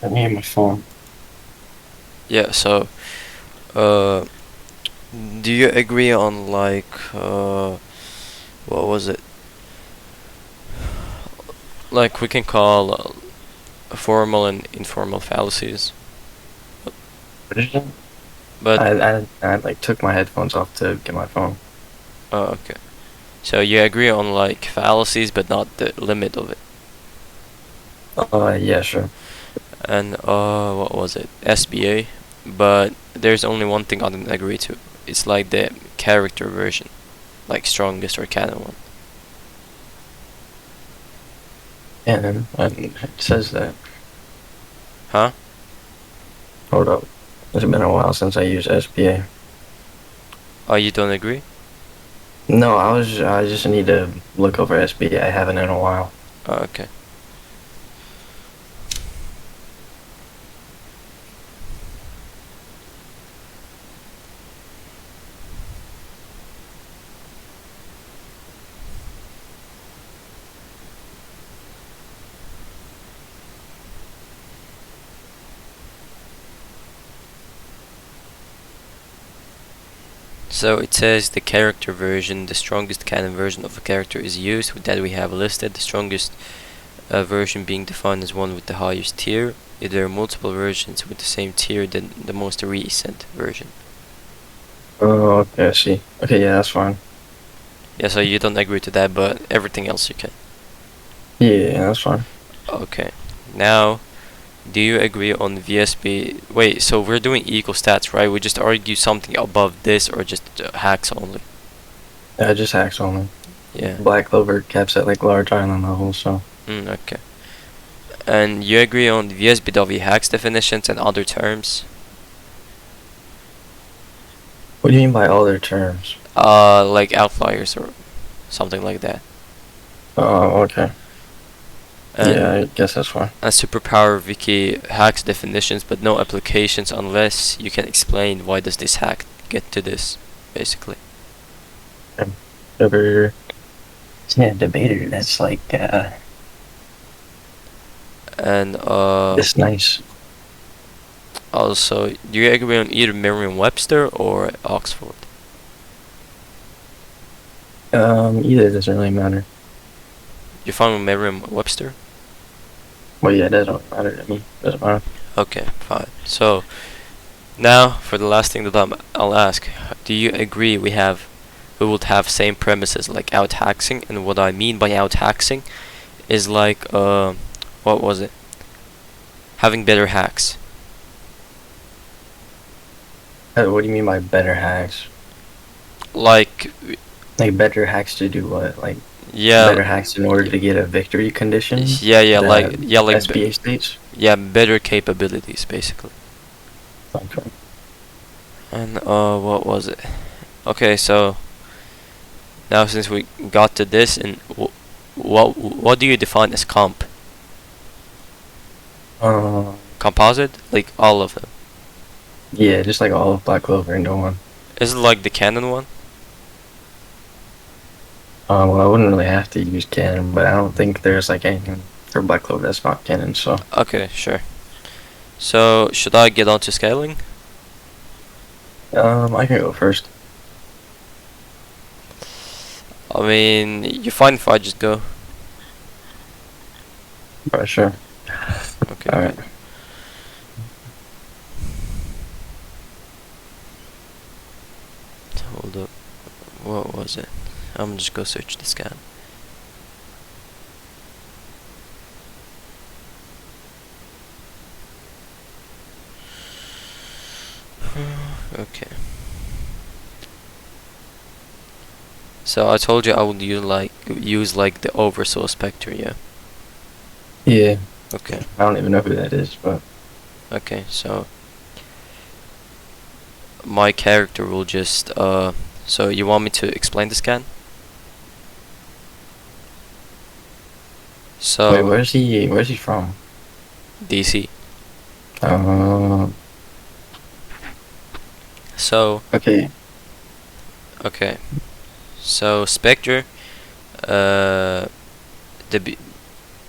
I need my phone. Yeah, so uh do you agree on like what was it? Like we can call formal and informal fallacies. What is it? But I like took my headphones off to get my phone. okay. So you agree on like fallacies but not the limit of it. Yeah, sure. And what was it? SBA. But there's only one thing I didn't agree to. It's like the character version, like strongest or canon one. And it says that. Huh? Hold up. It's been a while since I used SBA. Oh, you don't agree? No, I just need to look over SBA. I haven't in a while. Oh, okay. So it says the character version, the strongest canon version of a character is used. With that we have listed the strongest version being defined as one with the highest tier. If there are multiple versions with the same tier, then the most recent version. Oh, okay, I see. Okay, yeah, that's fine. Yeah, so you don't agree to that, but everything else you can. Yeah, that's fine. Okay. Now, do you agree on VSB? Wait, so we're doing equal stats, right? We just argue something above this or just hacks only? Just hacks only. Yeah. Black Clover caps at like large island level, so. Okay. And you agree on VSBW hacks definitions and other terms? What do you mean by all their terms? Like outliers or something like that. Oh, okay. And Yeah, I guess that's fine. a superpower wiki hacks definitions but no applications unless you can explain why does this hack get to this, basically. Debater. Yeah, debater. That's like And it's nice. also, do you agree on either Merriam-Webster or Oxford? Either doesn't really matter. You found Merriam-Webster? Well, yeah, that don't matter to me. Doesn't matter. Okay, fine. So now for the last thing that I'll ask, do you agree we would have same premises like out hacking? And what I mean by out hacking is like what was it? Having better hacks. What do you mean by better hacks? Like Like better hacks to do what? Like yeah, better hacks in order to get a victory condition? like SBA states? yeah, better capabilities basically. Okay. And what was it? Okay, so now since we got to this, and what do you define as comp? Composite? Like all of them? Yeah, just like all of Black Clover into one. Is it like the canon one? Well, I wouldn't really have to use canon, but I don't think there's like anything for Black Clover that's not canon, so. Okay, sure. So should I get on to scaling? I can go first. I mean, you fine if I just go. But sure. Okay. Alright. Hold up. What was it? I'm just go search the scan. Okay. So I told you I would use like the Oversoul Spectre, yeah. Yeah. Okay. I don't even know who that is, but. Okay, so my character will just so you want me to explain the scan? So Wait, where's he? Where's he from? DC. Uh. So Okay. so Spectre, the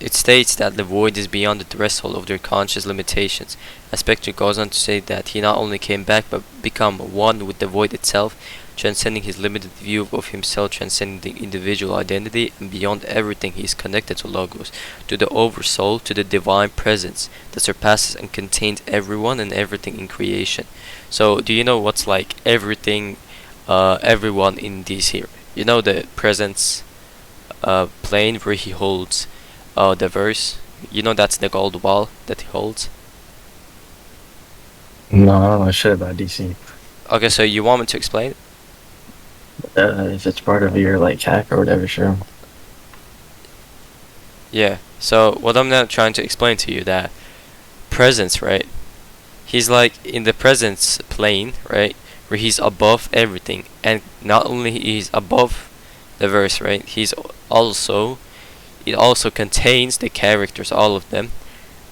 it states that the void is beyond the threshold of their conscious limitations. As Spectre goes on to say that he not only came back but become one with the void itself, transcending his limited view of himself, transcending the individual identity, and beyond everything he is connected to Logos, to the Oversoul, to the divine presence that surpasses and contains everyone and everything in creation. So, do you know what's like everything, everyone in DC? You know the presence plane where he holds the verse. You know that's the gold ball that he holds. No, I don't know shit about DC. Okay, so you want me to explain? If it's part of your like hack or whatever, sure. Yeah. So what I'm now trying to explain to you that presence, right? He's like in the presence plane, right? Where he's above everything, and not only he's above the verse, right? He's also it also contains the characters, all of them,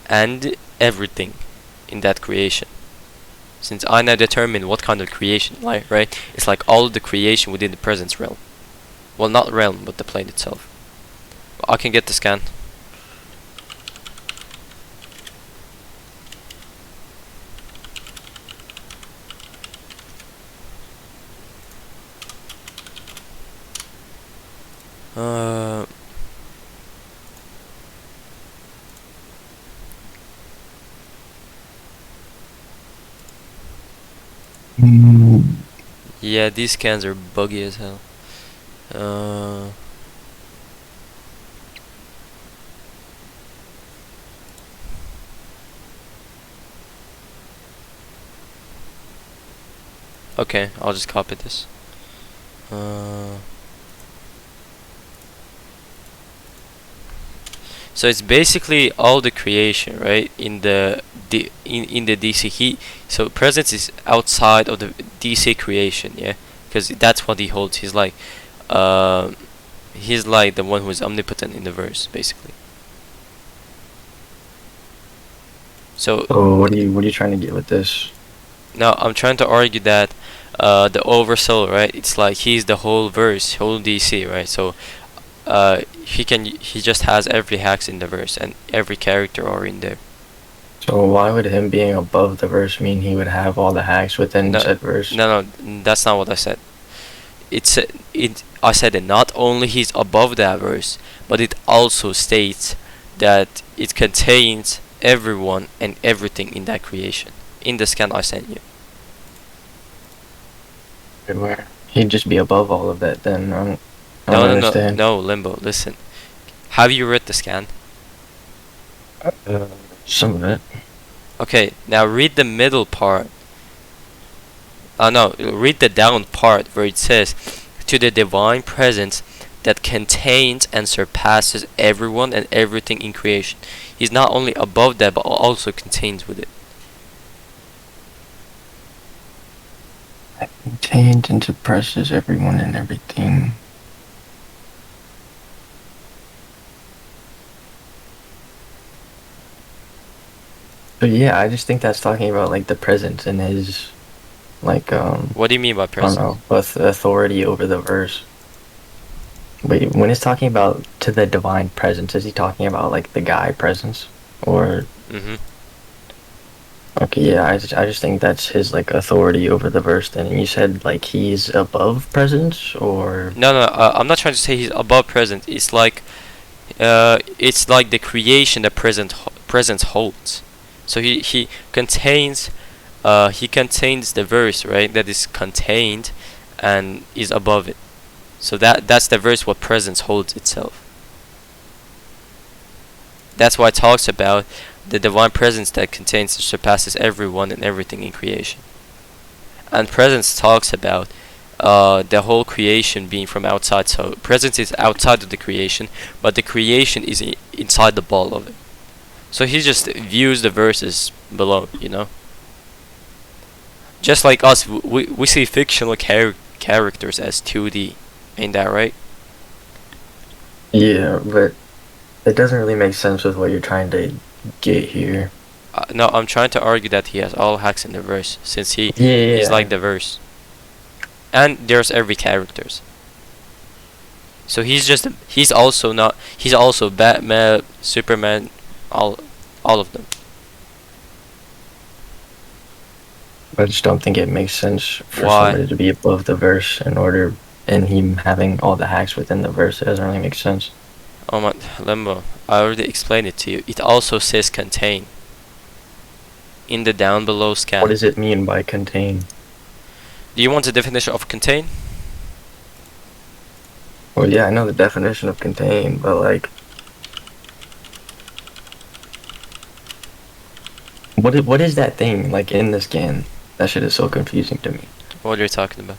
and everything in that creation. Since I now determine what kind of creation, like right, it's like all of the creation within the presence realm. Well, not realm, but the plane itself. I can get the scan. Uh, yeah, these scans are buggy as hell. Uh, okay, I'll just copy this. So it's basically all the creation, right? In the in the DC so presence is outside of the DC creation, yeah, because that's what he holds. He's like the one who is omnipotent in the verse, basically. So What are you trying to get with this? now I'm trying to argue that the Oversoul, right? It's like he's the whole verse, whole DC, right? So he just has every hacks in the verse and every character are in there. So why would him being above the verse mean he would have all the hacks within No, said verse? no, that's not what I said. I said that not only he's above that verse, but it also states that it contains everyone and everything in that creation. In the scan I sent you. Where he'd just be above all of that then. I don't No, understand. no, Limbo. Listen, have you read the scan? Uh, some of it. Okay, now read the middle part. No, read the down part where it says, to the divine presence that contains and surpasses everyone and everything in creation. He's not only above that, but also contains with it. Contains and suppresses everyone and everything. But yeah, I just think that's talking about like the presence and his like What do you mean by I don't presence? know, with authority over the verse. Wait, when it's talking about to the divine presence, is he talking about like the guy presence? Or Mm-hmm. okay, yeah, I just think that's his like authority over the verse then. And you said like he's above presence or No, I'm not trying to say he's above presence. It's like the creation that presence holds. So he contains the verse, right? That is contained and is above it. So that's the verse what presence holds itself. That's why it talks about the divine presence that contains and surpasses everyone and everything in creation. And presence talks about the whole creation being from outside. So presence is outside of the creation, but the creation is inside the ball of it. So he just views the verses below, you know. Just like us, we see fictional characters as 2D. Ain't that right? yeah, but it doesn't really make sense with what you're trying to get here. No, I'm trying to argue that he has all hacks in the verse, since he's Yeah. like the verse. And there's every characters. So he's also not he's also Batman, Superman, all all of them. I just don't think it makes sense for Why? somebody to be above the verse in order, and him having all the hacks within the verse. It doesn't really make sense. Oh my Limbo. I already explained it to you. It also says contain in the down below What scan. does it mean by contain? Do you want the definition of contain? Well, yeah, I know the definition of contain, but like, what is that thing like in the scan? That shit is so confusing to me. What are you talking about?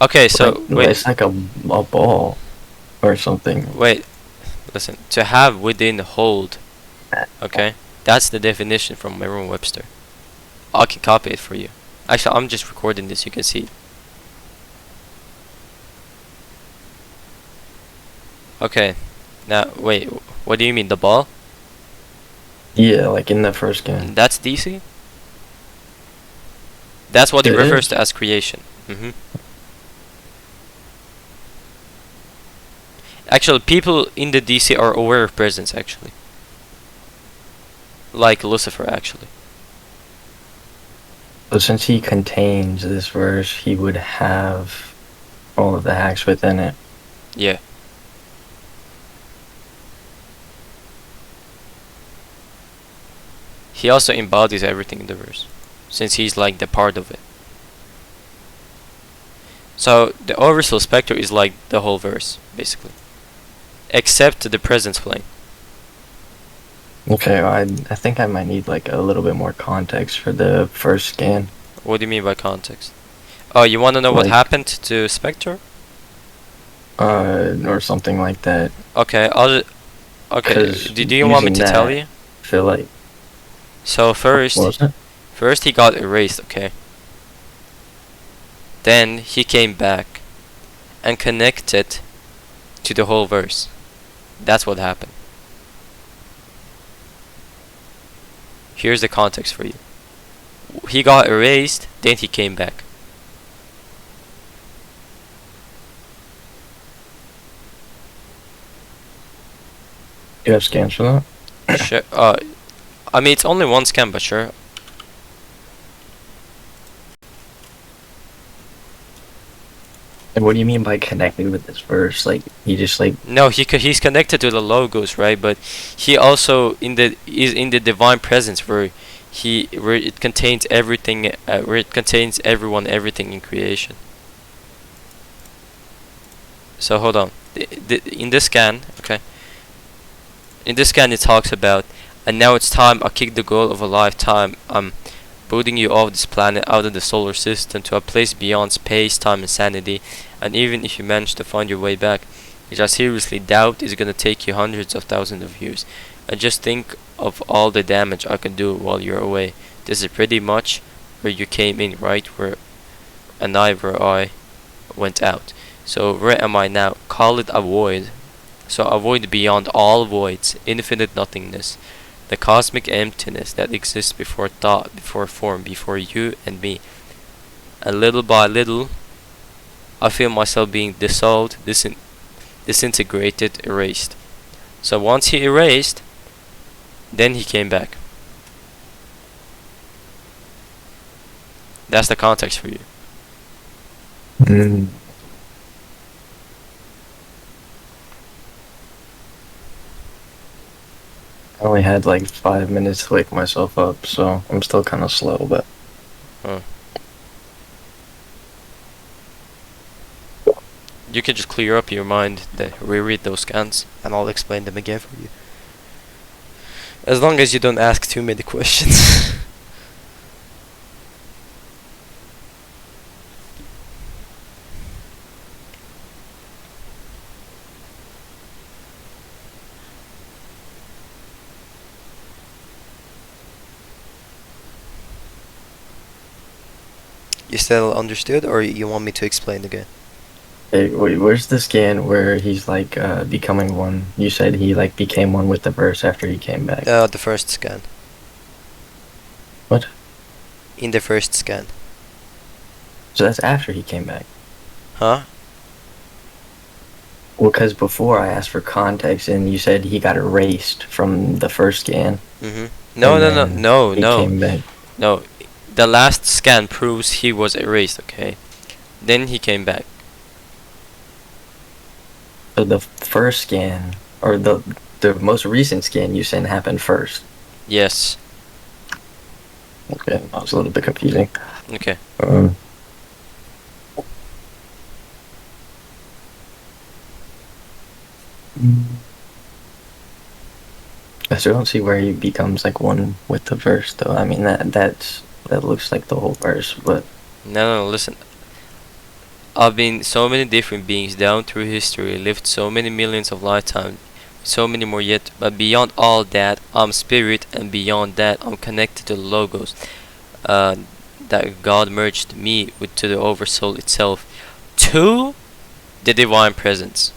Okay, Like, so wait, it's like a ball or something. wait. Listen. To have, within, hold. Okay, that's the definition from Merriam-Webster. I can copy it for you. Actually, I'm just recording this. You can see it. Okay. Now, wait. What do you mean, the ball? Yeah, like in the first scan. That's DC? That's what it It refers is. to as creation. Actually, people in the DC are aware of presence, actually. Like Lucifer, actually. So since he contains this verse, he would have all of the hacks within it. Yeah. He also embodies everything in the verse, since he's like the part of it. So the Oversoul Spectre is like the whole verse, basically, except the presence plane. Okay, I think I might need like a little bit more context for the first scan. What do you mean by context? Oh, you want to know what Like, happened to Spectre? or something like that. Okay, okay. Because Do you want me using to tell that, you? I feel like, So what was it? first he got erased. Okay. Then he came back and connected to the whole verse. That's what happened. Here's the context for you. He got erased, then he came back. You have scans for that? Sure. I mean, it's only one scan, but sure. And what do you mean by connected with this verse? Like, he just like, No, he's connected to the logos, right? But he also is in the divine presence where it contains everything, where it contains everyone, everything in creation. So hold on. In this scan, okay. In this scan, it talks about, and now it's time. I kick the goal of a lifetime. I'm booting you off this planet, out of the solar system, to a place beyond space, time, and sanity. And even if you manage to find your way back, which I seriously doubt is gonna take you hundreds of thousands of years. And just think of all the damage I can do while you're away. This is pretty much where you came in, right? Where I went out. So where am I now? Call it a void. So a void beyond all voids, infinite nothingness, the cosmic emptiness that exists before thought, before form, before you and me. And little by little, I feel myself being dissolved, disintegrated, erased. So once he erased, then he came back. That's the context for you. mm, I only had like 5 minutes to wake myself up, so I'm still kind of slow, but Huh. You can just clear up your mind, reread those scans, and I'll explain them again for you. As long as you don't ask too many questions. You still understood, or you want me to explain again? hey, wait, where's the scan where he's like becoming one? You said he like became one with the verse after he came back. The first scan. What? In the first scan. So that's after he came back. Huh? Well, because before I asked for context, and you said he got erased from the first scan, No, and no, no, then no, he no, came back. no. The last scan proves he was erased. Okay. Then he came back. So the first scan, or the most recent scan you sent happened first. Yes. Okay, that was a little bit confusing. Okay. Um, I still don't see where he becomes like one with the verse, though. I mean that looks like the whole verse, but No, no, listen. I've been so many different beings down through history, lived so many millions of lifetimes, so many more yet, but beyond all that, I'm spirit, and beyond that, I'm connected to the logos. Uh, that God merged me with to the Oversoul itself, to the divine presence.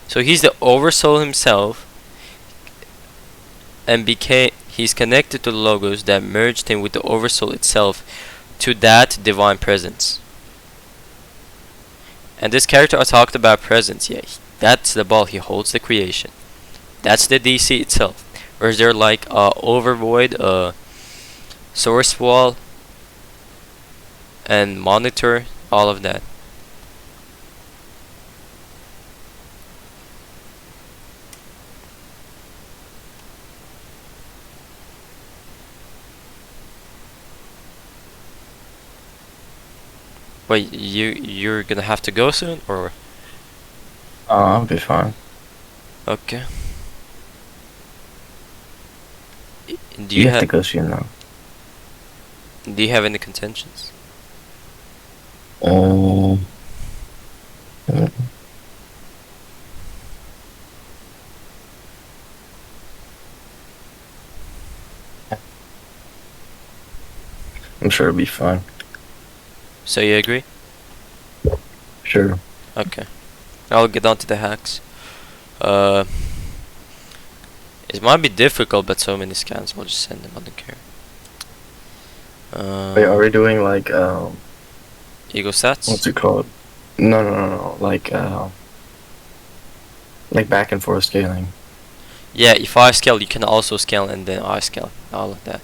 So he's the Oversoul himself, and he's connected to the logos that merged him with the Oversoul itself, to that divine presence. And this character I talked about presence, yeah, that's the ball. He holds the creation. That's the DC itself. Or is there like a overvoid, a source wall, and monitor, all of that? Wait, you're gonna have to go soon, or I'll be fine. okay? Do You you have to have go soon though. do you have any contentions? Um, I'm sure it'll be fine. So you agree? Sure. Okay. I'll get on to the hacks. Uh, it might be difficult, but so many scans. We'll just send them. I don't care. Wait, are we doing Ego stats? what's it called? No. Like back and forth scaling. Yeah, if I scale, you can also scale, and then I scale, all of that.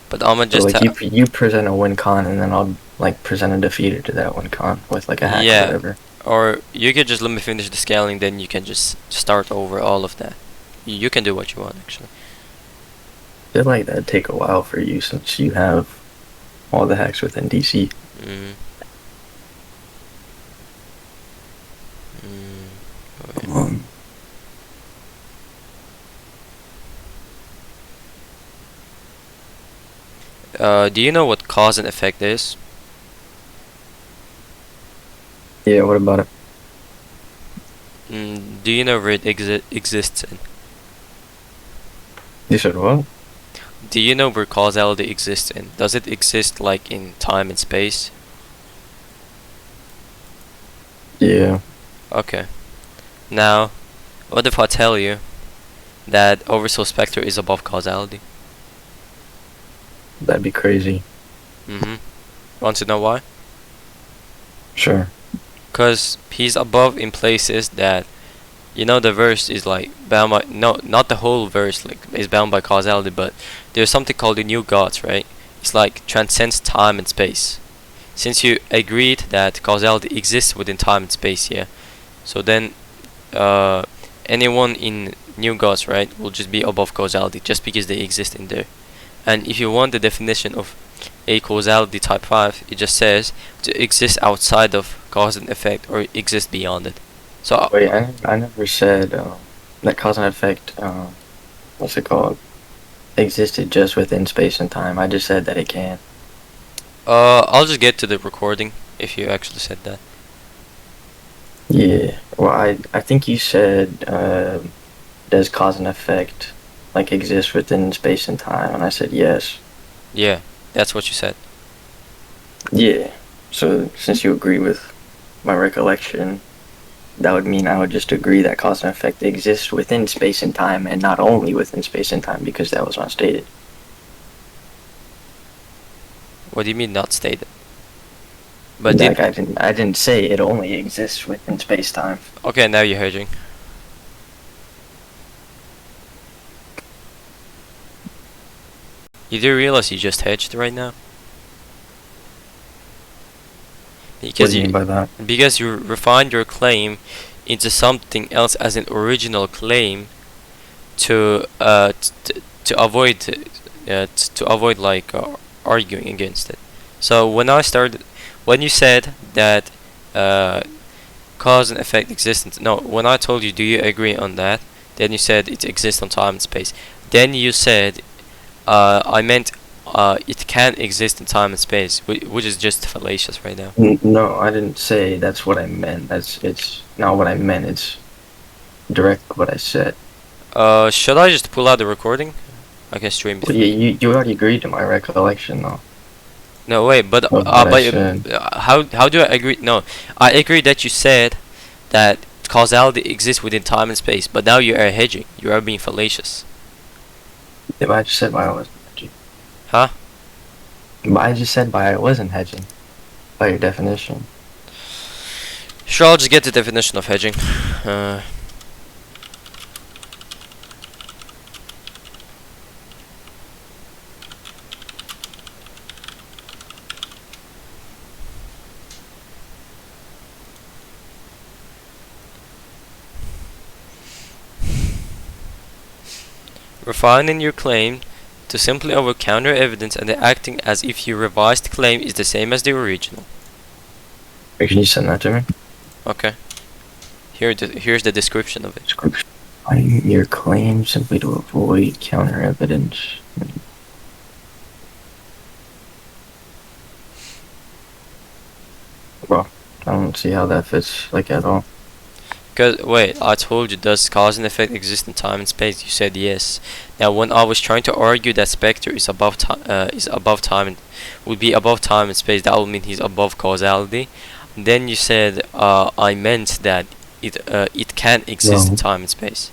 But I'ma So just like you present a win con, and then I'll like present a defeater to that win con with like a hack or yeah, whatever. or you could just let me finish the scaling, then you can just start over all of that. You can do what you want, actually. I feel like that'd take a while for you since you have all the hacks within DC. Mm. Mm. Um, Do you know what cause and effect is? yeah, what about it? Do you know where it exists in? You said what? Do you know where causality exists in? Does it exist like in time and space? Yeah. Okay. Now, what if I tell you that Oversoul Spectre is above causality? That'd be crazy. Want to know why? Sure. Because he's above in places that, you know, the verse is like bound by, no, not the whole verse like is bound by causality, but there's something called the new gods, right? It's like transcends time and space. Since you agreed that causality exists within time and space, yeah, so then anyone in new gods, right, will just be above causality just because they exist in there. And if you want the definition of a causality type 5, it just says to exist outside of cause and effect or exist beyond it. So Wait, I never said that cause and effect. What's it called? Existed just within space and time. I just said that it can. I'll just get to the recording if you actually said that. Yeah. Well, I think you said does cause and effect like exist within space and time, and I said yes. Yeah, that's what you said. Yeah. So since you agree with my recollection, that would mean I would just agree that cause and effect exists within space and time, and not only within space and time, because that was not stated. What do you mean not stated? But Like I didn't say it only exists within space time. okay, now you're hedging. You do realize you just hedged right now? What Because do you mean by that? you refined your claim into something else as an original claim to to avoid like arguing against it. So when you said that cause and effect existence. No, when I told you, do you agree on that? Then you said it exists on time and space. Then you said I meant it can exist in time and space, which is just fallacious right now. No, I didn't say that's what I meant. It's not what I meant. It's direct what I said. Should I just pull out the recording? I can stream it for Well, you. you already agreed to my recollection, though, No, wait, but of what I said. how do I agree? No, I agree that you said that causality exists within time and space, but now you are hedging. You are being fallacious. If I just said why I wasn't hedging. Huh? But I just said why I wasn't hedging. By your definition. Sure, I'll just get the definition of hedging. Refining your claim to simply over counter evidence and acting as if your revised claim is the same as the original. Wait, can you send that to me? Okay. Here's the description of it. Description. Your claim simply to avoid counter evidence. Well, I don't see how that fits, like, at all. Cause wait, I told you, does cause and effect exist in time and space? You said yes. Now, when I was trying to argue that Spectre is above time, and would be above time and space, that would mean he's above causality. Then you said I meant that it can exist in time and space.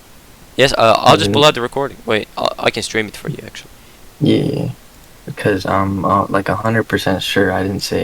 Yes, I'll just pull out the recording. Wait, I can stream it for you actually. Yeah, because I'm like 100% sure I didn't say